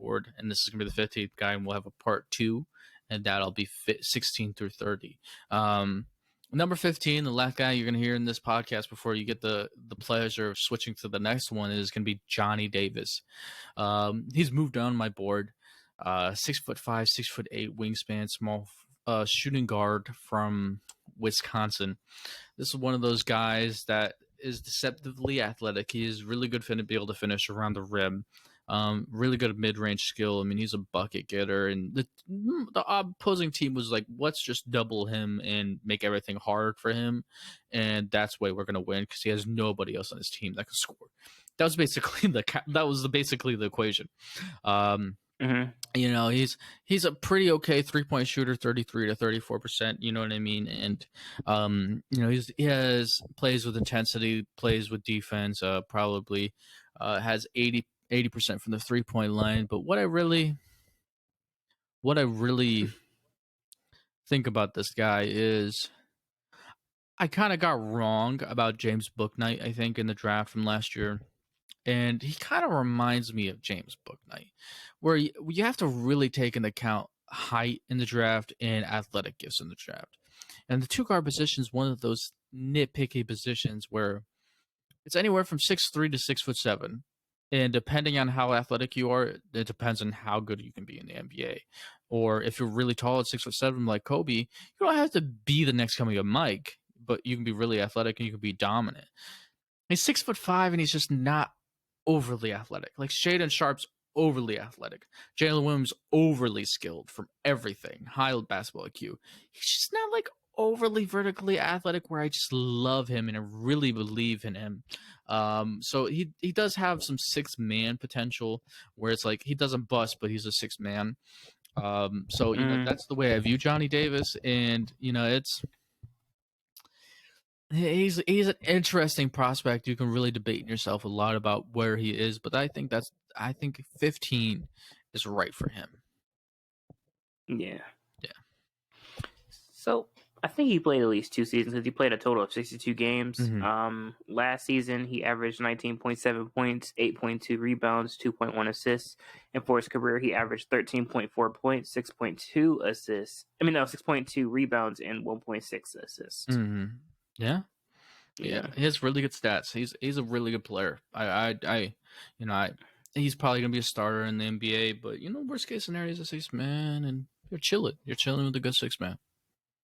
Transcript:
board, and this is going to be the 15th guy, and we'll have a part 2, and that'll be 16 through 30. Number 15, the last guy you're going to hear in this podcast before you get the pleasure of switching to the next one, is going to be Jhonny Davis. He's moved down my board. 6'5", 6'8" wingspan, small shooting guard from Wisconsin. This is one of those guys that is deceptively athletic. He is really good to be able to finish around the rim. Really good mid-range skill. I mean, he's a bucket getter, and the opposing team was like, let's just double him and make everything hard for him, and that's the way we're going to win because he has nobody else on his team that can score. That was basically basically the equation. You know, he's a pretty okay 3-point shooter, 33 to 34%. You know what I mean? And you know, he plays with intensity, plays with defense. Probably has 80% from the 3-point line. But what I really think about this guy is I kind of got wrong about James Bouknight, I think, in the draft from last year. And he kind of reminds me of James Bouknight, where you have to really take into account height in the draft and athletic gifts in the draft. And the 2-guard position is one of those nitpicky positions where it's anywhere from 6'3" to 6'7". And depending on how athletic you are, it depends on how good you can be in the NBA. Or if you're really tall at 6'7" like Kobe, you don't have to be the next coming of Mike, but you can be really athletic and you can be dominant. He's 6'5", and he's just not overly athletic. Like Shaedon Sharp's overly athletic. Jalen Williams overly skilled from everything. High basketball IQ. He's just not like overly vertically athletic where I just love him and I really believe in him. So he does have some 6-man potential where it's like he doesn't bust, but he's a 6-man. So you know, that's the way I view Jhonny Davis, and you know, he's an interesting prospect. You can really debate in yourself a lot about where he is, but I think 15 is right for him. Yeah. Yeah. So I think he played at least 2 seasons because he played a total of 62 games. Last season he averaged 19.7 points, 8.2 rebounds, 2.1 assists, and for his career he averaged 13.4 points, 6.2 assists. 6.2 rebounds and 1.6 assists. Yeah. He has really good stats. He's a really good player. He's probably gonna be a starter in the NBA, but you know, worst case scenario is a 6-man, and you're chilling with a good 6-man.